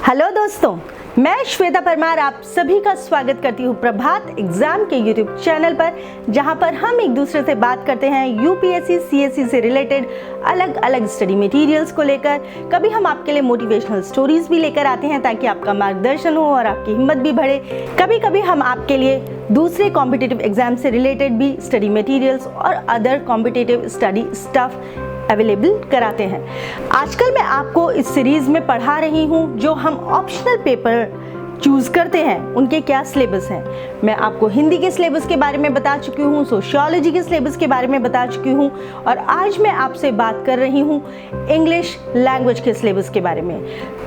Hello दोस्तों, मैं श्वेता परमार आप सभी का स्वागत करती हूँ प्रभात एग्जाम के यूट्यूब चैनल पर, जहाँ पर हम एक दूसरे से बात करते हैं यूपीएससी सीएससी से रिलेटेड अलग अलग स्टडी मटेरियल्स को लेकर। कभी हम आपके लिए मोटिवेशनल स्टोरीज भी लेकर आते हैं ताकि आपका मार्गदर्शन हो और आपकी हिम्मत भी बढ़े। कभी कभी हम आपके लिए दूसरे कॉम्पिटिटिव एग्जाम से रिलेटेड भी स्टडी मटेरियल्स और other competitive study stuff available कराते हैं। आजकल मैं आपको इस सीरीज में पढ़ा रही हूँ जो हम ऑप्शनल पेपर चूज करते हैं उनके क्या सिलेबस हैं। मैं आपको हिंदी के सिलेबस के बारे में बता चुकी हूँ, सोशियोलॉजी के सिलेबस के बारे में बता चुकी हूँ और आज मैं आपसे बात कर रही हूँ इंग्लिश लैंग्वेज के सिलेबस के बारे में।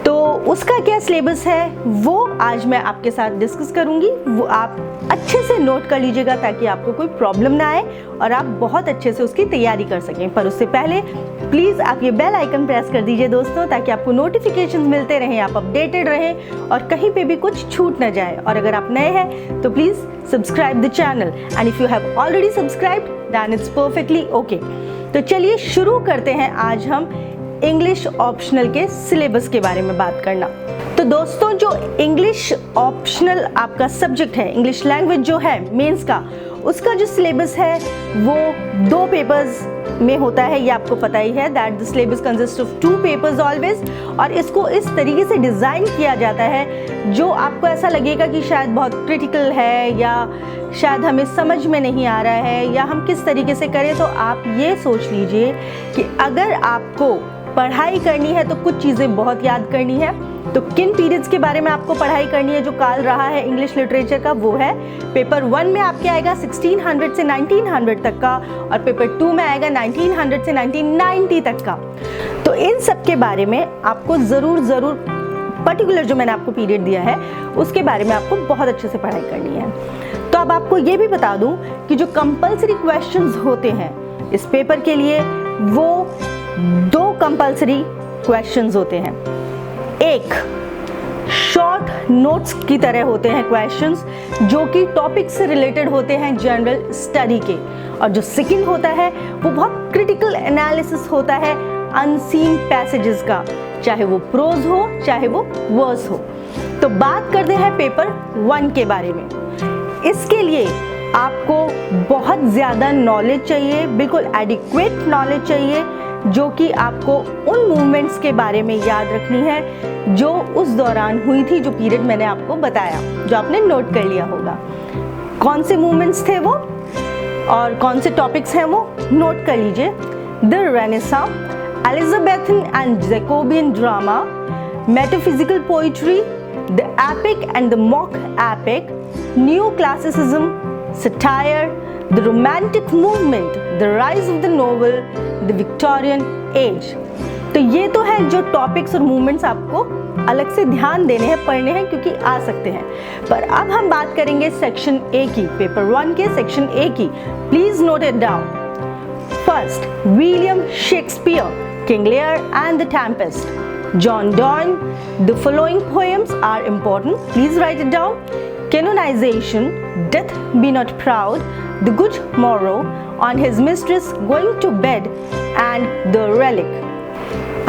तो उसका क्या सिलेबस है वो आज मैं आपके साथ डिस्कस करूँगी। वो आप अच्छे से नोट कर लीजिएगा ताकि आपको कोई प्रॉब्लम ना आए और आप बहुत अच्छे से उसकी तैयारी कर सकें। पर उससे पहले प्लीज़ आप ये बेल आइकन प्रेस कर दीजिए दोस्तों, ताकि आपको नोटिफिकेशंस मिलते रहें, आप अपडेटेड रहें और कहीं पे भी कुछ छूट ना जाए। और अगर आप नए हैं तो please subscribe the channel and if you have already subscribed then it's perfectly okay. तो चलिए शुरू करते हैं आज हम इंग्लिश ऑप्शनल के सिलेबस के बारे में बात करना। तो दोस्तों, जो इंग्लिश ऑप्शनल आपका सब्जेक्ट है, इंग्लिश लैंग्वेज जो है मेंस का, उसका जो सिलेबस है वो 2 पेपर्स में होता है। ये आपको पता ही है that the syllabus consist of 2 papers always. और इसको इस तरीके से डिज़ाइन किया जाता है जो आपको ऐसा लगेगा कि शायद बहुत क्रिटिकल है या शायद हमें समझ में नहीं आ रहा है या हम किस तरीके से करें। तो आप ये सोच लीजिए कि अगर आपको पढ़ाई करनी है तो कुछ चीज़ें बहुत याद करनी है। तो किन पीरियड्स के बारे में आपको पढ़ाई करनी है जो काल रहा है इंग्लिश लिटरेचर का, वो है पेपर 1 में आपके आएगा 1600 से 1900 तक का और पेपर 2 में आएगा 1900 से 1990 तक का। तो इन सब के बारे में आपको ज़रूर पर्टिकुलर जो मैंने आपको पीरियड दिया है उसके बारे में आपको बहुत अच्छे से पढ़ाई करनी है। तो अब आपको ये भी बता दूं कि जो कंपल्सरी क्वेश्चंस होते हैं इस पेपर के लिए वो 2 कंपल्सरी क्वेश्चंस होते हैं। एक शॉर्ट नोट्स की तरह होते हैं क्वेश्चंस जो कि टॉपिक से रिलेटेड होते हैं जनरल स्टडी के, और जो सेकंड होता है वो बहुत क्रिटिकल एनालिसिस होता है अनसीन पैसेजेस का, चाहे वो प्रोज हो चाहे वो वर्स हो। तो बात करते हैं पेपर 1 के बारे में। इसके लिए आपको बहुत ज़्यादा नॉलेज चाहिए, बिल्कुल एडिक्वेट नॉलेज चाहिए जो कि आपको उन मूवमेंट्स के बारे में याद रखनी है जो उस दौरान हुई थी, जो पीरियड मैंने आपको बताया, जो आपने नोट कर लिया होगा। कौन से मूवमेंट्स थे वो और कौन से टॉपिक्स हैं वो नोट कर लीजिए। The Renaissance, Elizabethan and Jacobean drama, metaphysical poetry, the epic and the mock epic, new classicism, satire, the romantic movement, the rise of the novel, the Victorian age. तो ये तो है जो टॉपिक्स और मूवमेंट्स आपको अलग से ध्यान देने हैं, पढ़ने हैं, क्योंकि आ सकते हैं। पर अब हम बात करेंगे सेक्शन ए की, पेपर 1 के सेक्शन ए की। Please note it down. First, William Shakespeare, King Lear and the Tempest, John Donne, the following poems are important, please write it down. Canonization, Death Be Not Proud, The Good Morrow, On His Mistress Going to Bed, and The Relic.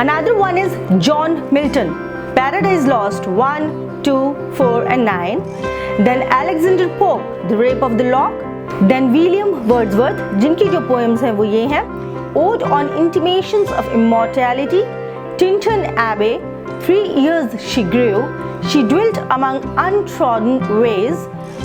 Another one is John Milton, Paradise Lost 1, 2, 4 and 9. Then Alexander Pope, The Rape of the Lock. Then William Wordsworth, जिनकी जो poems हैं वो ये हैं, Ode on Intimations of Immortality, Tintern Abbey, 3 years she grew, She dwelt among untrodden ways,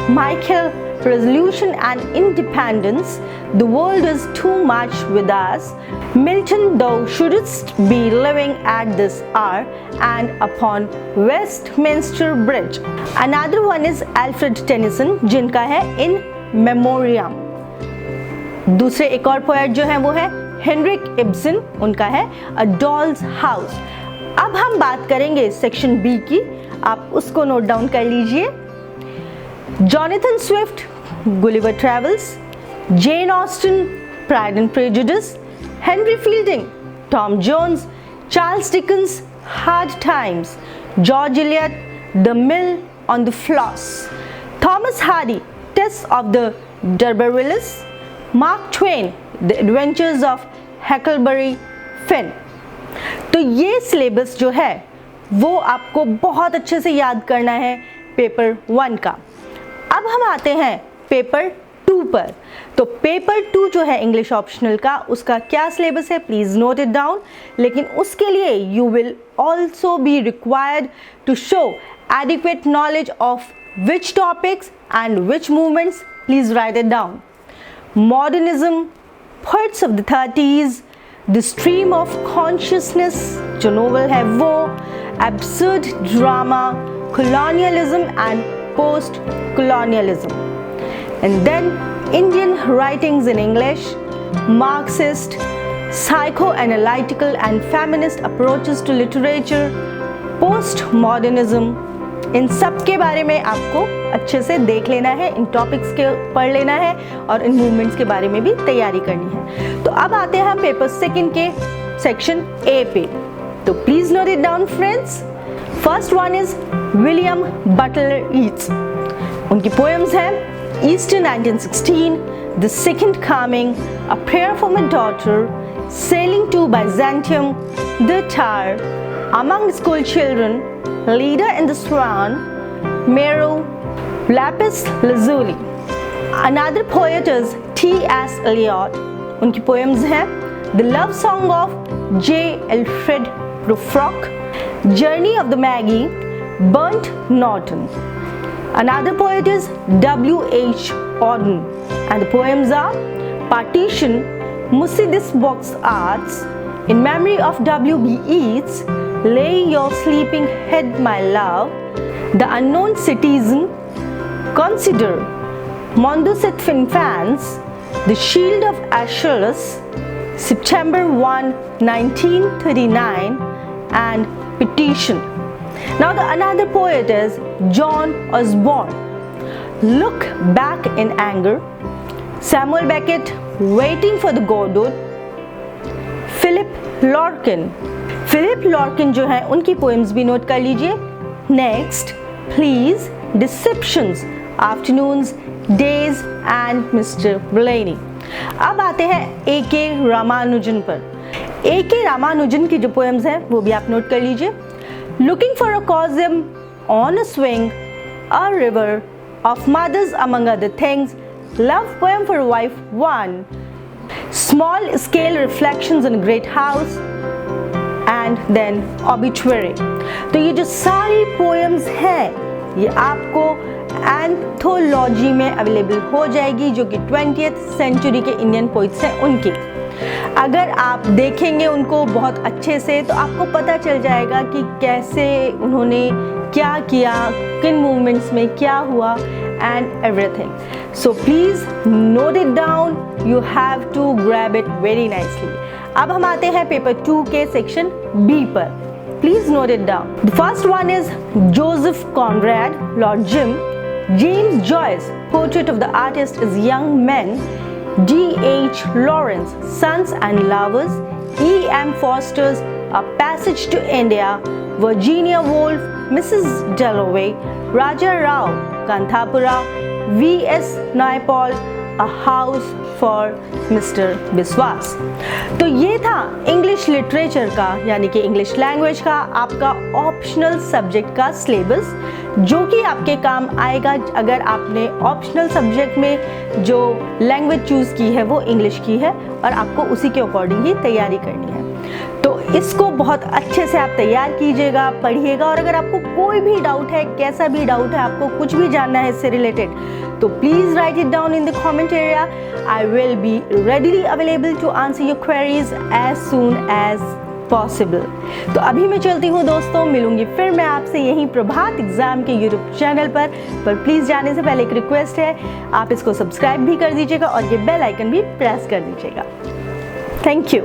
Michael, Resolution and Independence, The world is too much with us, Milton, thou shouldst be living at this hour, and upon Westminster Bridge. Another one is Alfred Tennyson, जिनका है In Memoriam. दूसरे एक और poet जो है वो है Heinrich Ibsen, उनका है A Doll's House. अब हम बात करेंगे सेक्शन बी की, आप उसको नोट डाउन कर लीजिए। Jonathan Swift, Gulliver Travels, Jane Austen, Pride and Prejudice, Henry Fielding, Tom Jones, Charles Dickens, Hard Times, George Eliot, the Mill on the Floss, Thomas Hardy, Tess of the D'Urbervilles, Mark Twain, the Adventures of Huckleberry Finn. तो ये syllabus जो है वो आपको बहुत अच्छे से याद करना है पेपर 1 का। अब हम आते हैं पेपर 2 पर। तो पेपर 2 जो है इंग्लिश ऑप्शनल का, उसका क्या सिलेबस है, प्लीज नोट इट डाउन। लेकिन उसके लिए you will also be required to show adequate knowledge of which topics and which movements, please write it down. Modernism, poets of the 30s, the stream of consciousness जो novel है वो, absurd drama, colonialism and post-colonialism, and then Indian writings in English, Marxist, psychoanalytical and feminist approaches to literature, postmodernism, इन सब के बारे में आपको अच्छे से देख लेना है, इन टॉपिक्स के पढ़ लेना है और इन मूवमेंट्स के बारे में भी तैयारी करनी है। तो अब आते हैं हम पेपर 2 के सेक्शन ए पे। तो please note it down friends. First one is William Butler Yeats. उनकी पोएम्स हैं Easter 1916, the Second Coming, a Prayer for my Daughter, Sailing to Byzantium, the Tower, Among School Children, Leda in the Swan, Meru, Lapis lazuli। Another poet is T.S. Eliot। उनकी poems हैं the Love Song of J. Alfred Prufrock, Journey of the Maggie, Burnt Norton। Another poet is W.H. Auden and the poems are Partition, Musi This Box Arts, In Memory of W.B. Yeats, Lay Your Sleeping Head My Love, The Unknown Citizen, Consider, Mondoseth Infants, The Shield of Achilles, September 1, 1939 and Petition। Now another poet is John Osborne, Look Back in Anger, Samuel Beckett, Waiting for the Godot, Philip Larkin जो है उनकी poems भी note कर लीजिए। Next Please Deceptions, Afternoons, Days and Mr Bleaney. अब आते हैं A.K. Ramanujan पर। A.K. रामानुजन की जो पोएम्स हैं वो भी आप नोट कर लीजिए। Looking for a Cousin, on a Swing, a River, of Mothers Among Other Things, Love Poem for Wife 1, Small Scale Reflections in Great House and then Obituary. तो ये जो सारी पोएम्स हैं ये आपको एंथोलॉजी में अवेलेबल हो जाएगी जो कि 20th सेंचुरी के इंडियन पोइट्स हैं उनकी। अगर आप देखेंगे उनको बहुत अच्छे से तो आपको पता चल जाएगा कि कैसे उन्होंने क्या किया, किन मूवमेंट्स में क्या हुआ and everything. So please note it down, you have to grab it very nicely. अब हम आते हैं पेपर 2 के सेक्शन बी पर। Please note it down. The first one is Joseph Conrad, Lord Jim, James Joyce, Portrait of the Artist as Young Men, D.H. Lawrence, Sons and Lovers, E.M. Foster's A Passage to India, Virginia Woolf, Mrs. Dalloway, Raja Rao, Kanthapura, V.S. Naipaul, A House for Mr. Biswas। तो ये था English literature का यानी कि English language का आपका optional subject का syllabus, जो कि आपके काम आएगा अगर आपने ऑप्शनल सब्जेक्ट में जो लैंग्वेज चूज़ की है वो इंग्लिश की है और आपको उसी के अकॉर्डिंग ही तैयारी करनी है। तो इसको बहुत अच्छे से आप तैयार कीजिएगा, पढ़िएगा और अगर आपको कोई भी डाउट है, कैसा भी डाउट है, आपको कुछ भी जानना है इससे रिलेटेड, तो please write it down in the comment area. I will be readily available to answer your queries as soon as possible. तो अभी मैं चलती हूँ दोस्तों, मिलूंगी फिर मैं आपसे यहीं प्रभात एग्जाम के यूट्यूब चैनल पर प्लीज़ जाने से पहले एक रिक्वेस्ट है, आप इसको सब्सक्राइब भी कर दीजिएगा और ये बेल आइकन भी प्रेस कर दीजिएगा। Thank you.